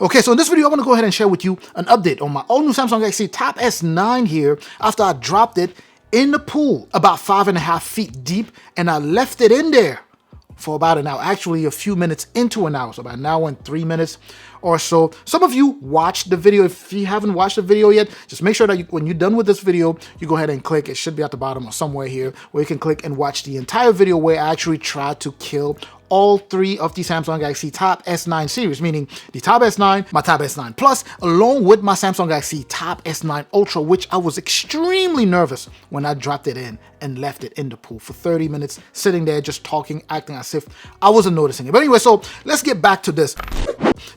Okay, so in this video, I'm gonna go ahead and share with you an update on my all-new Samsung Galaxy Tab S9 here after I dropped it in the pool about 5.5 feet deep, and I left it in there for about an hour, actually a few minutes into an hour, so about an hour and 3 minutes or so. Some of you watched the video. If you haven't watched the video yet, just make sure that when you're done with this video, you go ahead and click. It should be at the bottom or somewhere here where you can click and watch the entire video where I actually tried to kill all three of the Samsung Galaxy Tab S9 series, meaning the Tab S9, my Tab S9 Plus, along with my Samsung Galaxy Tab S9 Ultra, which I was extremely nervous when I dropped it in and left it in the pool for 30 minutes, sitting there just talking, acting as if I wasn't noticing it. But anyway, so let's get back to this.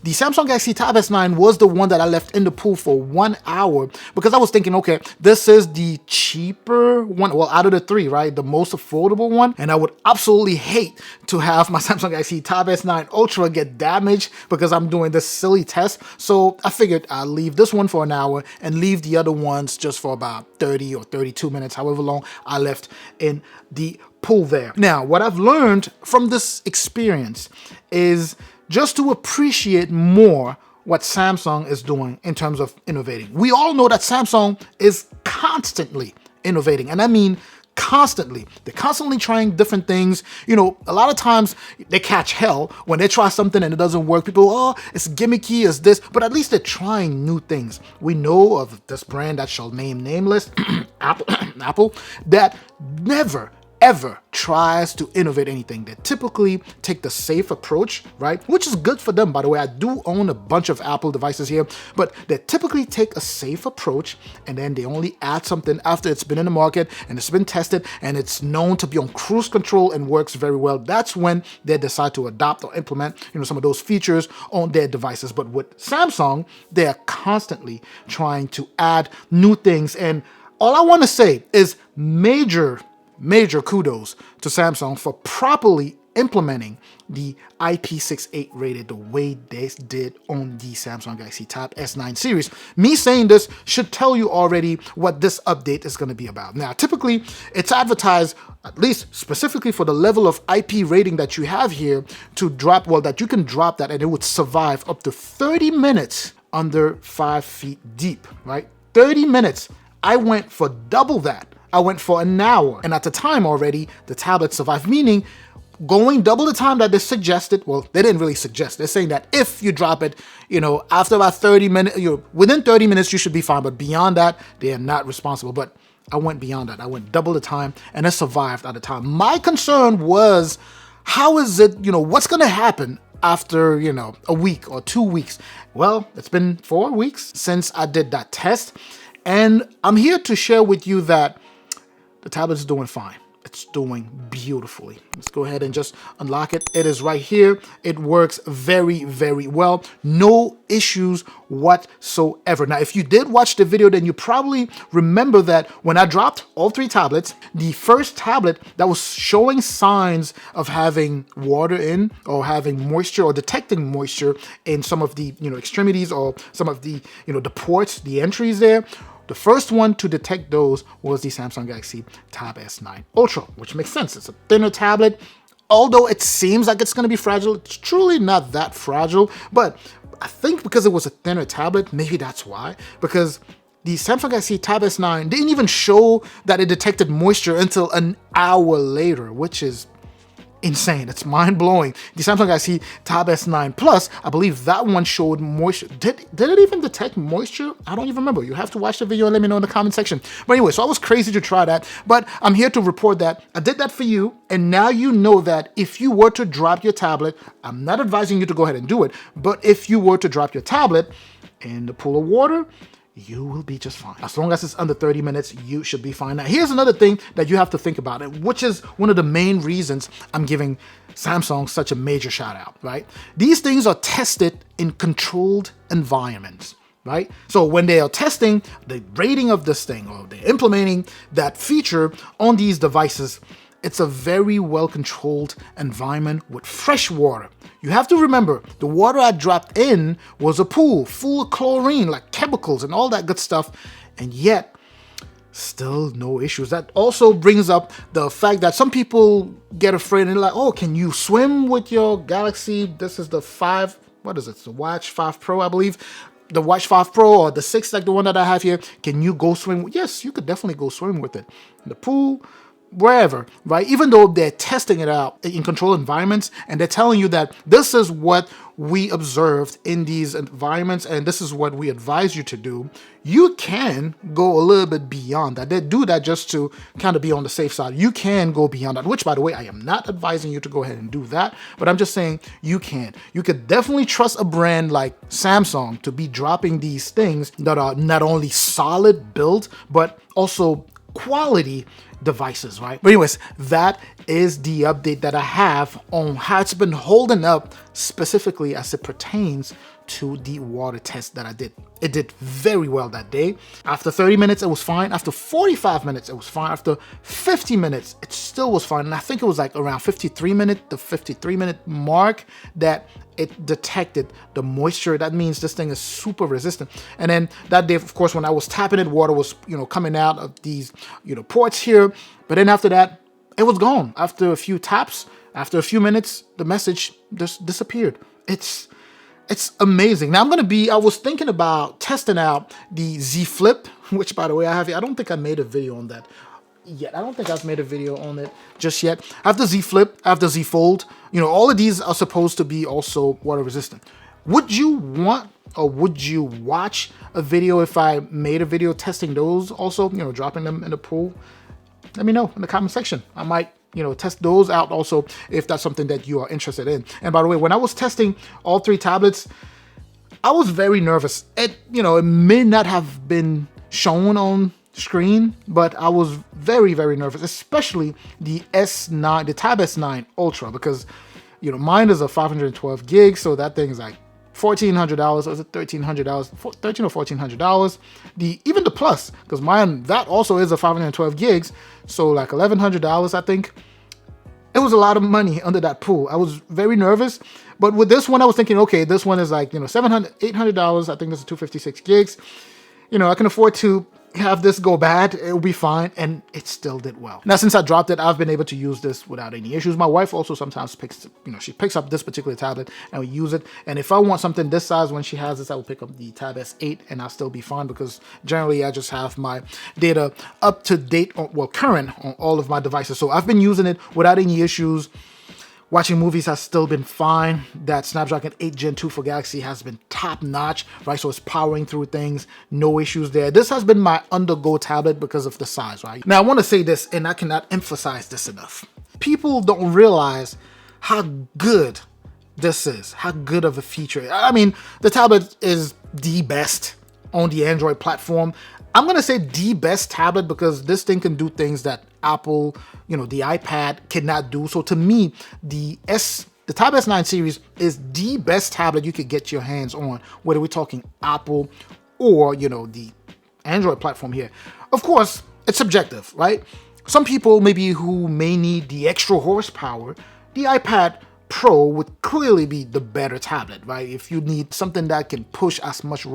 The Samsung Galaxy Tab S9 was the one that I left in the pool for 1 hour because I was thinking, okay, this is the cheaper one, well, out of the three, right? The most affordable one. And I would absolutely hate to have my Samsung Galaxy Tab S9 Ultra get damaged because I'm doing this silly test. So I figured I'll leave this one for an hour and leave the other ones just for about 30 or 32 minutes, however long I left in the pool there. Now, what I've learned from this experience is just to appreciate more what Samsung is doing in terms of innovating. We all know that Samsung is constantly innovating, and I mean constantly. They're constantly trying different things. You know, a lot of times they catch hell when they try something and it doesn't work. People, oh, it's gimmicky, it's this, but at least they're trying new things. We know of this brand that shall name nameless, Apple, that never ever tries to innovate anything. They typically take the safe approach, right? Which is good for them, by the way. I do own a bunch of Apple devices here, but they typically take a safe approach and then they only add something after it's been in the market and it's been tested and it's known to be on cruise control and works very well. That's when they decide to adopt or implement, some of those features on their devices. But with Samsung, they are constantly trying to add new things. And all I want to say is major kudos to Samsung for properly implementing the IP68 rated the way they did on the Samsung Galaxy Tab S9 series. Me saying this should tell you already what this update is going to be about. Now, typically, it's advertised, at least specifically for the level of IP rating that you have here, to drop, well, that you can drop that and it would survive up to 30 minutes under 5 feet deep, right? 30 minutes. I went for double that. I went for an hour, and at the time already, the tablet survived, meaning going double the time that they suggested. Well, they didn't really suggest. They're saying that if you drop it, after about 30 minutes, within 30 minutes, you should be fine. But beyond that, they are not responsible. But I went beyond that. I went double the time, and it survived at the time. My concern was, how is it, what's going to happen after, a week or 2 weeks? Well, it's been 4 weeks since I did that test, and I'm here to share with you that the tablet is doing fine. It's doing beautifully. Let's go ahead and just unlock it. It is right here. It works very, very well. No issues whatsoever. Now, if you did watch the video, then you probably remember that when I dropped all three tablets, the first tablet that was showing signs of having water in or having moisture or detecting moisture in some of the, extremities or some of the, the ports, the entries there, the first one to detect those was the Samsung Galaxy Tab S9 Ultra, which makes sense. It's a thinner tablet. Although it seems like it's going to be fragile, it's truly not that fragile. But I think because it was a thinner tablet, maybe that's why. Because the Samsung Galaxy Tab S9 didn't even show that it detected moisture until an hour later, which is insane. It's mind-blowing. The Samsung Galaxy Tab S9 Plus, I believe that one showed moisture. Did it even detect moisture? I don't even remember. You have to watch the video and let me know in the comment section. But anyway, so I was crazy to try that, but I'm here to report that I did that for you, and now you know that if you were to drop your tablet, I'm not advising you to go ahead and do it, but if you were to drop your tablet in the pool of water, you will be just fine. As long as it's under 30 minutes, you should be fine. Now, here's another thing that you have to think about, which is one of the main reasons I'm giving Samsung such a major shout out, right? These things are tested in controlled environments, right? So when they are testing the rating of this thing or they're implementing that feature on these devices, it's a very well-controlled environment with fresh water. You have to remember, the water I dropped in was a pool full of chlorine, like chemicals and all that good stuff, and yet still no issues. That also brings up the fact that some people get afraid and they're like, oh, can you swim with your Galaxy? This is the 5 what is it? The Watch 5 Pro, I believe. The Watch 5 Pro or the 6, like the one that I have here. Can you go swim? Yes, you could definitely go swimming with it. In the pool, wherever, right? Even though they're testing it out in controlled environments and they're telling you that this is what we observed in these environments and this is what we advise you to do, you can go a little bit beyond that. They do that just to kind of be on the safe side. You can go beyond that, which, by the way, I am not advising you to go ahead and do that, but I'm just saying you can. You could definitely trust a brand like Samsung to be dropping these things that are not only solid build, but also quality devices, right? But anyways, that is the update that I have on how it's been holding up, specifically as it pertains to the water test that I did. It did very well that day. After 30 minutes, it was fine. After 45 minutes, it was fine. After 50 minutes, it still was fine. And I think it was like around the 53-minute mark that it detected the moisture. That means this thing is super resistant. And then that day, of course, when I was tapping it, water was, coming out of these, ports here. But then after that, it was gone. After a few taps, after a few minutes, the message just disappeared. It's amazing. Now I was thinking about testing out the Z Flip, which, by the way, I have here. I don't think I made a video on that yet. I don't think I've made a video on it just yet. I have the Z Flip, I have the Z Fold. All of these are supposed to be also water resistant. Would you want or would you watch a video if I made a video testing those also, dropping them in the pool? Let me know in the comment section. I might test those out also if that's something that you are interested in. And by the way, when I was testing all 3 tablets, I was very nervous. It may not have been shown on screen, but I was very, very nervous, especially the S9, the Tab S9 Ultra, because mine is a 512 gigs, so that thing is like $1,400, or is it $1,300? $1,300 or $1,400. Even the Plus, because mine, that also is a 512 gigs, so like $1,100, I think. It was a lot of money under that pool. I was very nervous, but with this one, I was thinking, okay, this one is like $700, $800. I think this is 256 gigs. I can afford to have this go bad. It'll be fine, and it still did well. Now, since I dropped it, I've been able to use this without any issues. My wife also sometimes picks up this particular tablet and we use it. And if I want something this size when she has this, I will pick up the Tab S8 and I'll still be fine, because generally I just have my data up to date, current on all of my devices. So I've been using it without any issues. Watching movies has still been fine. That Snapdragon 8 Gen 2 for Galaxy has been top notch, right? So it's powering through things, no issues there. This has been my undergo tablet because of the size, right? Now I want to say this, and I cannot emphasize this enough. People don't realize how good this is, how good of a feature. I mean, the tablet is the best on the Android platform. I'm going to say the best tablet because this thing can do things that Apple, the iPad cannot do. So to me, the Tab S9 series is the best tablet you could get your hands on, whether we're talking Apple or, the Android platform here. Of course, it's subjective, right? Some people maybe who may need the extra horsepower, the iPad Pro would clearly be the better tablet, right? If you need something that can push as much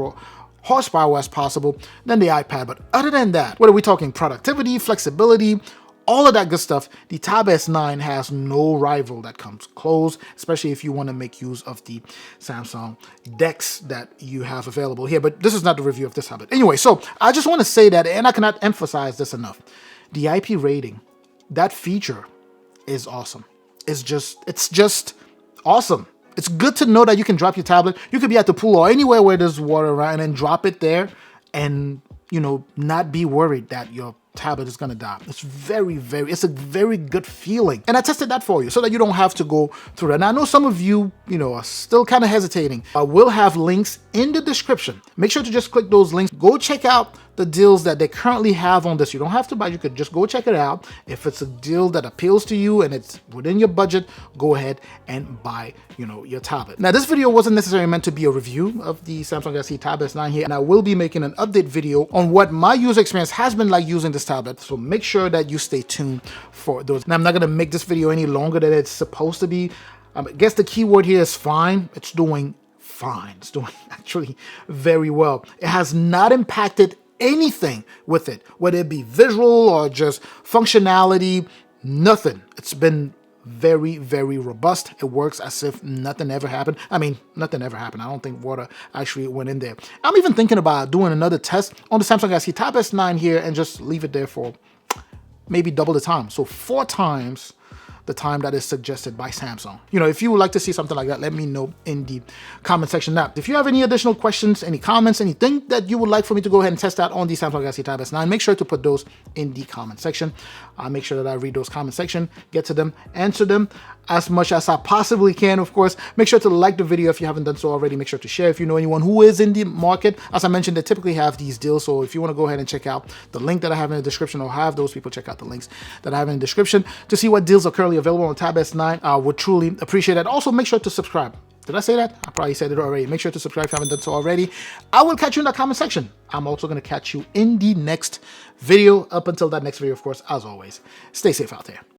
horsepower as possible, then the iPad. But other than that, whether we're talking productivity, flexibility, all of that good stuff, the Tab S9 has no rival that comes close, especially if you want to make use of the Samsung DeX that you have available here. But this is not the review of this tablet. Anyway, so I just want to say that, and I cannot emphasize this enough, the IP rating, that feature is awesome. It's just awesome. It's good to know that you can drop your tablet. You could be at the pool or anywhere where there's water around and then drop it there and, not be worried that your tablet is gonna die. It's it's a very good feeling. And I tested that for you so that you don't have to go through that. Now, I know some of you, are still kind of hesitating. I will have links in the description. Make sure to just click those links. Go check out the deals that they currently have on this. You don't have to buy, you could just go check it out. If it's a deal that appeals to you and it's within your budget, go ahead and buy, your tablet. Now, this video wasn't necessarily meant to be a review of the Samsung Galaxy Tab S9 here, and I will be making an update video on what my user experience has been like using this tablet. So make sure that you stay tuned for those. Now, I'm not gonna make this video any longer than it's supposed to be. I guess the keyword here is fine. It's doing fine. It's doing actually very well. It has not impacted anything with it, whether it be visual or just functionality, nothing. It's been very, very robust. It works as if nothing ever happened. I mean, nothing ever happened. I don't think water actually went in there. I'm even thinking about doing another test on the Samsung Galaxy Tab S9 here and just leave it there for maybe double the time. So 4 times the time that is suggested by Samsung. You know, if you would like to see something like that, let me know in the comment section. Now, if you have any additional questions, any comments, anything that you would like for me to go ahead and test out on the Samsung Galaxy Tab S9, make sure to put those in the comment section. I'll make sure that I read those comment section, get to them, answer them as much as I possibly can. Of course, make sure to like the video if you haven't done so already. Make sure to share if you know anyone who is in the market. As I mentioned, they typically have these deals, so if you want to go ahead and check out the link that I have in the description, or have those people check out the links that I have in the description to see what deals are currently available on Tab S9, I would truly appreciate it. Also, make sure to subscribe. Did I say that? I probably said it already. Make sure to subscribe if you haven't done so already. I will catch you in the comment section. I'm also going to catch you in the next video. Up until that next video, of course, as always, stay safe out there.